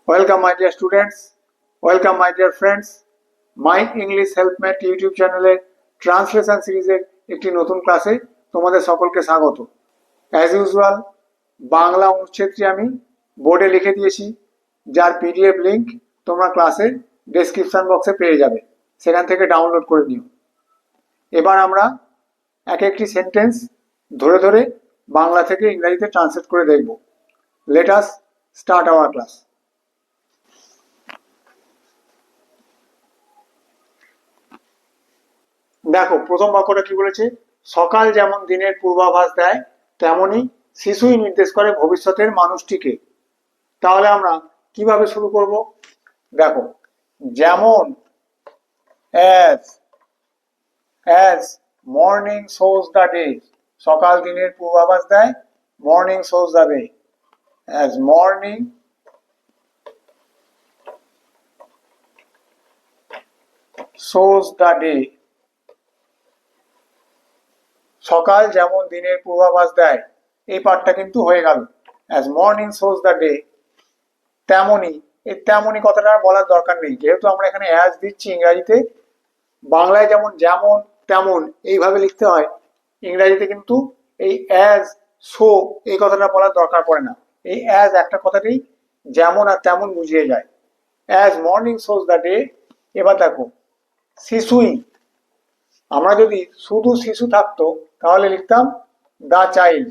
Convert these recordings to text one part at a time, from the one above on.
Welcome my dear students, welcome my dear friends. My English Helpmate YouTube চ্যানেলের translation সিরিজের একটি নতুন ক্লাসে তোমাদের সকলকে স্বাগত। অ্যাজ ইউজুয়াল বাংলা অনুচ্ছেদটি আমি বোর্ডে লিখে দিয়েছি, যার পিডিএফ লিংক তোমরা ক্লাসের ডেসক্রিপশন বক্সে পেয়ে যাবে, সেখান থেকে ডাউনলোড করে নিও। এবার আমরা এক একটি সেন্টেন্স ধরে ধরে বাংলা থেকে ইংরেজিতে ট্রান্সলেট করে দেখব। Let us start our class. দেখো প্রথম বাক্যটা কি বলেছে, সকাল যেমন দিনের পূর্বাভাস দেয় তেমনি শিশুই নির্দেশ করে ভবিষ্যতের মানুষটিকে। তাহলে আমরা কিভাবে শুরু করব? দেখো, যেমন as morning shows the day, সকাল দিনের পূর্বাভাস দেয়, morning shows the day, as morning shows the day, সকাল যেমন দিনের পূর্বাভাস দেয়, এই পাঠটা কিন্তু হয়ে গেল। as morning shows the day, তেমনি, এই তেমনি কথাটা বলার দরকার নেই, যেহেতু আমরা এখানে as দিচ্ছি ইংরেজিতে। বাংলায় যেমন যেমন তেমন এইভাবে লিখতে হয়, ইংরেজিতে কিন্তু এই as so এই কথাটা বলার দরকার পড়ে না। এই as একটা কথাতেই যেমন আর তেমন বুঝিয়ে যায়। as morning shows the day। এবার দেখো, শিশুই, আমরা যদি শুধু শিশু থাকতো তাহলে লিখতাম দ্য চাইল্ড,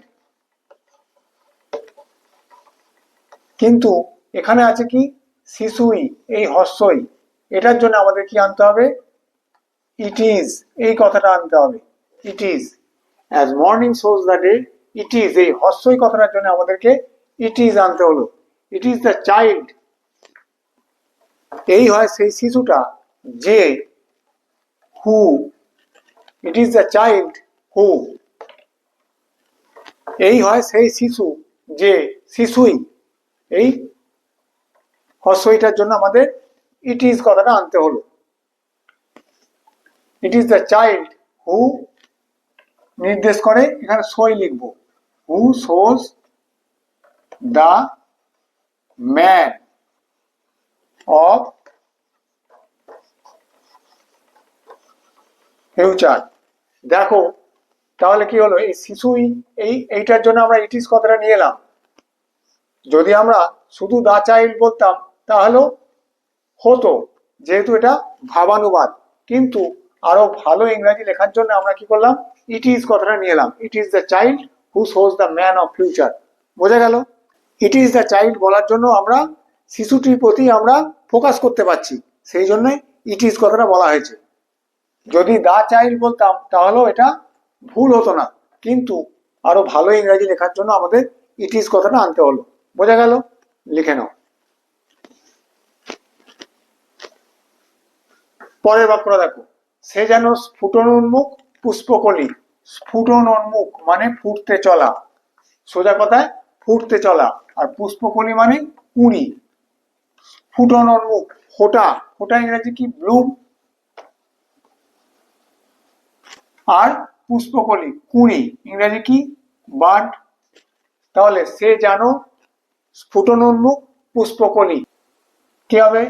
কিন্তু এখানে আছে কি শিশুই, এই হর্ষই, এটার জন্য আমাদের কি আনতে হবে? ইট ইজ, এই কথাটা আনতে হবে। It is, as morning shows the day, it is, এই হর্ষই কথাটার জন্য আমাদেরকে ইট ইজ আনতে হলো। ইট ইজ দ্য চাইল্ড, এই হয় সেই শিশুটা যে, who, it is the child who, এই হয় সেই শিশু যে, শিশুই, এই হর্ষইটার জন্য আমাদের ইট ইজ কথাটা আনতে হলো। ইট ইজ দ্য চাইল্ড হু নির্দেশ করে, এখানে সই লিখব, হু shows the man of future. দেখো তাহলে কি হলো, এই শিশুই, এইটার জন্য আমরা ইট ইজ কথাটা নিয়ে এলাম। যদি আমরা শুধু দা চাইল্ড বলতাম তাহলেও হতো, যেহেতু এটা ভাবানুবাদ, কিন্তু আরো ভালো ইংরেজি লেখার জন্য আমরা কি করলাম, ইট ইজ কথাটা নিয়ে এলাম। ইট is the child who shows the man of future. বোঝা গেল? ইট ইজ দ্য চাইল্ড বলার জন্য আমরা শিশুটির প্রতি আমরা ফোকাস করতে পারছি, সেই জন্য ইট ইজ কথাটা বলা হয়েছে। যদি দা চাইল্ড বলতাম তাহলেও এটা ভুল হতো না, কিন্তু আরো ভালো ইংরেজি লেখার জন্য আমাদের ইট ইজ কথাটা আনতে হলো। বোঝা গেল? লিখে নাও। পরের বাক্যটা দেখো, সে যেন স্ফুটনোন্মুখ পুষ্পকলি। স্ফুটনোন্মুখ মানে ফুটতে চলা, সোজা কথায় ফুটতে চলা, আর পুষ্পকলি মানে কুঁড়ি। স্ফুটনোন্মুখ, ফোটা, ফোটা ইংরেজি কি? ব্লুম। আর পুষ্পকলি কুঁড়ি ইংরেজি কি? বাড। তাহলে সে যেন স্ফুটনোন্মুখ পুষ্পকলি, কি হবে?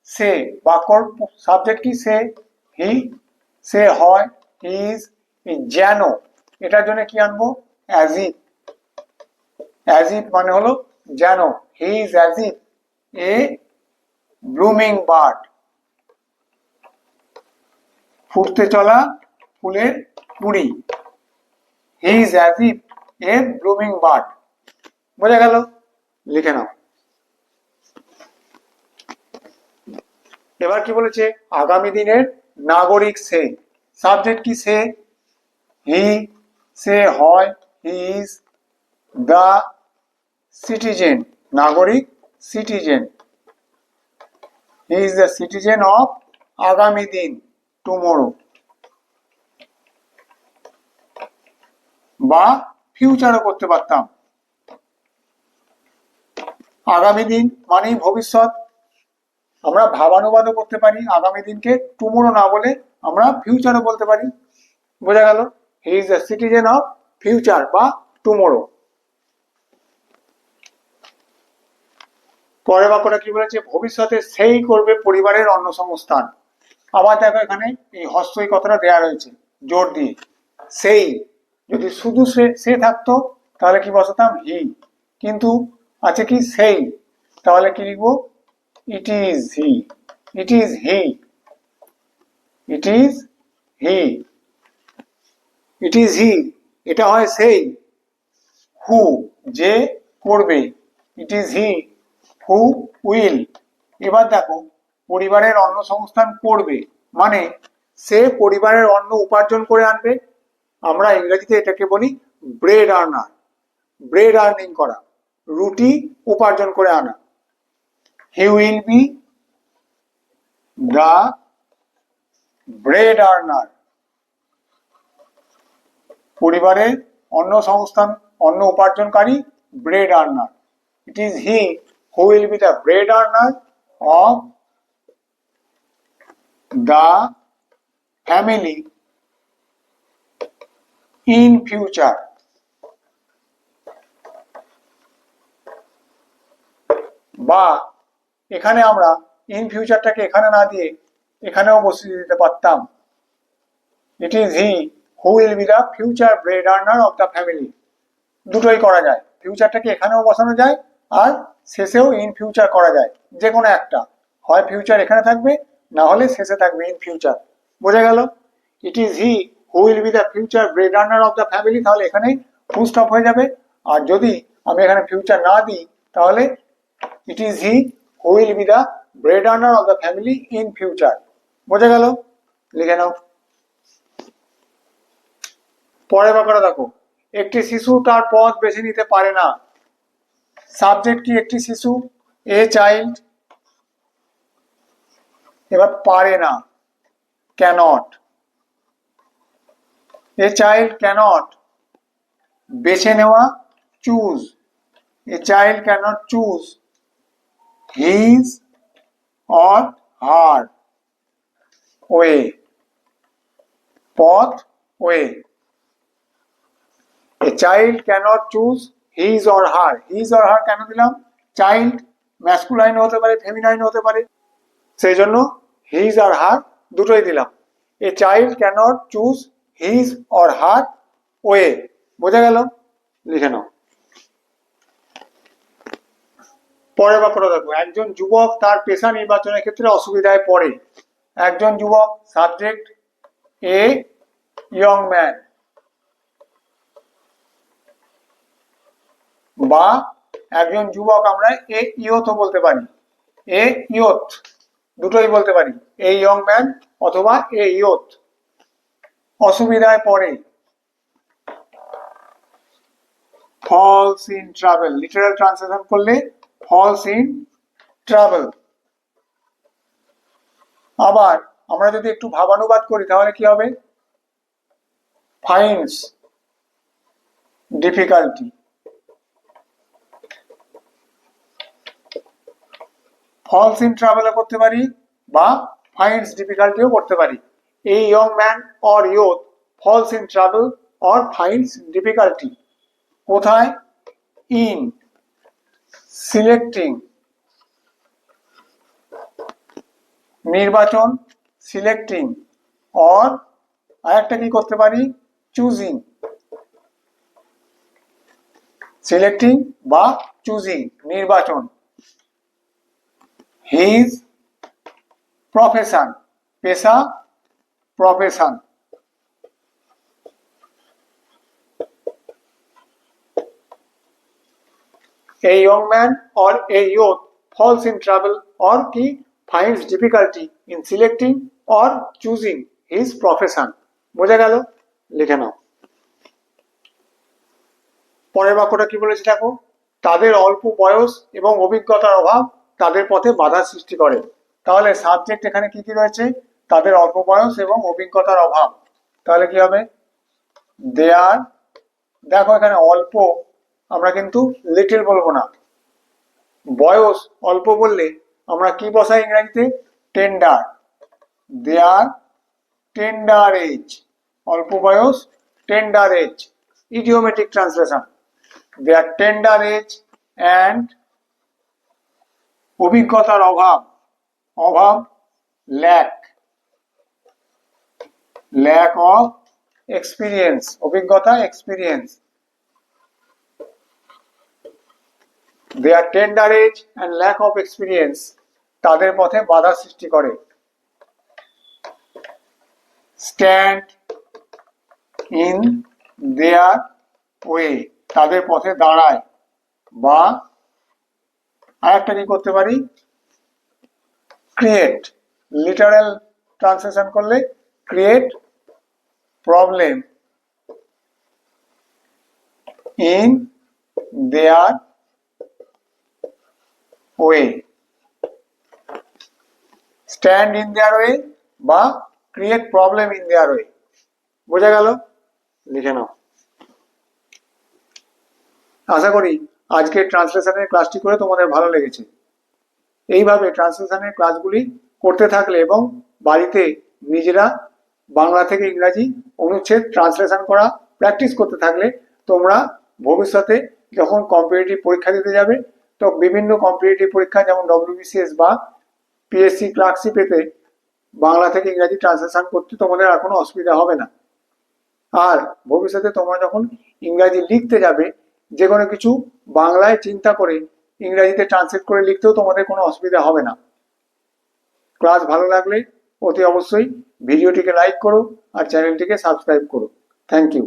সে, বাক্যর সাবজেক্ট কি? সে, হি, সে হয়, হি ইজ, যেন, এটার জন্য কি আনবো? As if. অ্যাজ ইফ মানে হলো যেন, he is as if A blooming bird, ফুটতে চলা ফুলের কুঁড়ি। He is as if A blooming bird. বোঝা গেল? লিখে নাও। এবার কি বলেছে, আগামী দিনের নাগরিক সে। সাবজেক্ট কি? সে, হি, সে হয়, হি ইজ, দ্য সিটিজেন, নাগরিক, citizen, he is the citizen of আগামী দিন, টুমোরো, বা ফিউচারও করতে পারতাম। আগামী দিন মানেই ভবিষ্যৎ, আমরা ভাবানুবাদও করতে পারি, আগামী দিনকে টুমোরো না বলে আমরা ফিউচারও বলতে পারি। বোঝা গেল? He is the citizen of future বা টুমোরো। পরের বাক্যটা কি বলেছে, ভবিষ্যতে সেই করবে পরিবারের অন্ন সংস্থান। আবার দেখো এখানে এই হস্যই কথাটা দেয়া রয়েছে জোর দিয়ে, সেই। যদি শুধু সে থাকতো তাহলে কি বসাতাম, হি। কিন্তু আছে কি সেই, তাহলে কি লিখবো, it is he. It is he. It is he. It is he, এটা হয় সেই। হু, যে করবে, it is he who will. এবার দেখো পরিবারের অন্ন সংস্থান করবে মানে সে পরিবারের অন্ন উপার্জন করে আনবে। আমরা ইংরেজিতে এটাকে বলি ব্রেড আর্নার। ব্রেড আর্নিং করা, রুটি উপার্জন করে আনা। He will be the bread earner. পরিবারের অন্ন সংস্থান, অন্ন উপার্জনকারী, bread earner. It is he who will be the bread earner of the family in future. বা এখানে আমরা ইন ফিউচারটাকে এখানে না দিয়ে এখানেও বসিয়ে দিতে পারতাম, it is he who will be the future bread earner of the family. দুটোই করা যায়, ফিউচারটাকে এখানেও বসানো যায় আর শেষেও ইন ফিউচার করা যায়, যে কোনো একটা, হয় ফিউচার এখানে থাকবে না হলে শেষে থাকবে ইন ফিউচার। বোঝা গেল, it is he who will be the future bread earner of the family, তাহলে এখানেই ফুল স্টপ হয়ে যাবে। আর যদি আমি এখানে ফিউচার না দিই তাহলে it is he who will be the bread earner of the family in future. বোঝা গেল, লিখে নাও। পরের ব্যাপারে দেখো, একটি শিশু তার পথ বেছে নিতে পারে না। সাবজেক্ট কি, একটি শিশু, এ চাইল্ড। এবার পারে না, ক্যানট। এ চাইল্ড ক্যানট, বেছে নেওয়া, choose. A child cannot choose his or her way. পথ, way. A child cannot choose his or her. His or her কেন দিলাম, চাইল্ড ম্যাসকুলাইন হতে পারে, ফেমিনাইন হতে পারে, সেই জন্য হিজ আর হার দুটোই দিলাম। A child cannot choose his or her way. বোঝা গেল, লিখে নাও। পরের বাক্যটা দেখো, একজন যুবক তার পেশা নির্বাচনের ক্ষেত্রে অসুবিধায় পড়ে। একজন যুবক, সাবজেক্ট এ ইয়ং ম্যান। বা একজন যুবক আমরা এ ইয়থও বলতে পারি, এ ইয়থ, দুটোই বলতে পারি, এ ইয়ং ম্যান অথবা এ ইয়থ। অসুবিধায় পড়ে, falls in trouble, literal translation করলে falls in trouble। আবার আমরা যদি একটু ভাবানুবাদ করি তাহলে কি হবে, finds difficulty। falls in trouble করতে পারি বা finds difficulty ও করতে পারি। A young man or youth falls in trouble or finds difficulty। কোথায়, in selecting, নির্বাচন, সিলেক্টিং, অর আরেকটা কি করতে পারি, চুজিং। সিলেক্টিং বা চুজিং, নির্বাচন। হিজ প্রফেশন, পেশা, profession. A young man or a youth falls in trouble or কি finds difficulty in selecting or choosing his profession। বোঝা গেল, লিখে নাও। পরের বাক্যটা কি বলেছে দেখো, তাদের অল্প বয়স এবং অভিজ্ঞতার অভাব তাদের পথে বাধা সৃষ্টি করে। তাহলে সাবজেক্ট এখানে কি কি রয়েছে, তাদের অল্প বয়স এবং অভিজ্ঞতার অভাব, তাহলে কি হবে, দেয়ার। দেখো এখানে অল্প আমরা কিন্তু লিটল বলবো না, বয়স অল্প বললে আমরা কি বসাই ইংরেজিতে, টেন্ডার। দেয়ার টেন্ডার এজ, অল্প বয়স, tender age, idiomatic translation. Their tender age and অভিজ্ঞতার অভাব, অভাব ল্যাক অফ এক্সপিরিয়েন্স, অভিজ্ঞতা experience. Their tender age and lack of experience তাদের পথে বাধা সৃষ্টি করে। স্ট্যান্ড ইন দেয়ার ওয়ে, তাদের পথে দাঁড়ায়। বা আরেকটা কি করতে পারি, ক্রিয়েট, লিটারাল ট্রান্সলেশন করলে create problem in their way, stand in their way বা create problem in their way. বোঝা গেল? লিখে নাও। আশা করি আজকের ট্রান্সলেশনের ক্লাসটি করে তোমাদের ভালো লেগেছে। এইভাবে ট্রান্সলেশনের ক্লাসগুলি করতে থাকলে এবং বাড়িতে নিজেরা বাংলা থেকে ইংরাজি অনুচ্ছেদ ট্রান্সলেশন করা প্র্যাকটিস করতে থাকলে তোমরা ভবিষ্যতে যখন কম্পিটিটিভ পরীক্ষা দিতে যাবে তো বিভিন্ন কম্পিটিটিভ পরীক্ষা যেমন WBCS বা PSC ক্লার্কশিপেতে বাংলা থেকে ইংরাজি ট্রান্সলেশন করতে তোমাদের আর কোনো অসুবিধা হবে না। আর ভবিষ্যতে তোমরা যখন ইংরাজি লিখতে যাবে যে কোনো কিছু বাংলায় চিন্তা করে ইংরাজিতে ট্রান্সলেট করে লিখতেও তোমাদের কোনো অসুবিধা হবে না। ক্লাস ভালো লাগলে অতি অবশ্যই ভিডিওটিকে লাইক করো আর চ্যানেলটিকে সাবস্ক্রাইব করো। Thank you.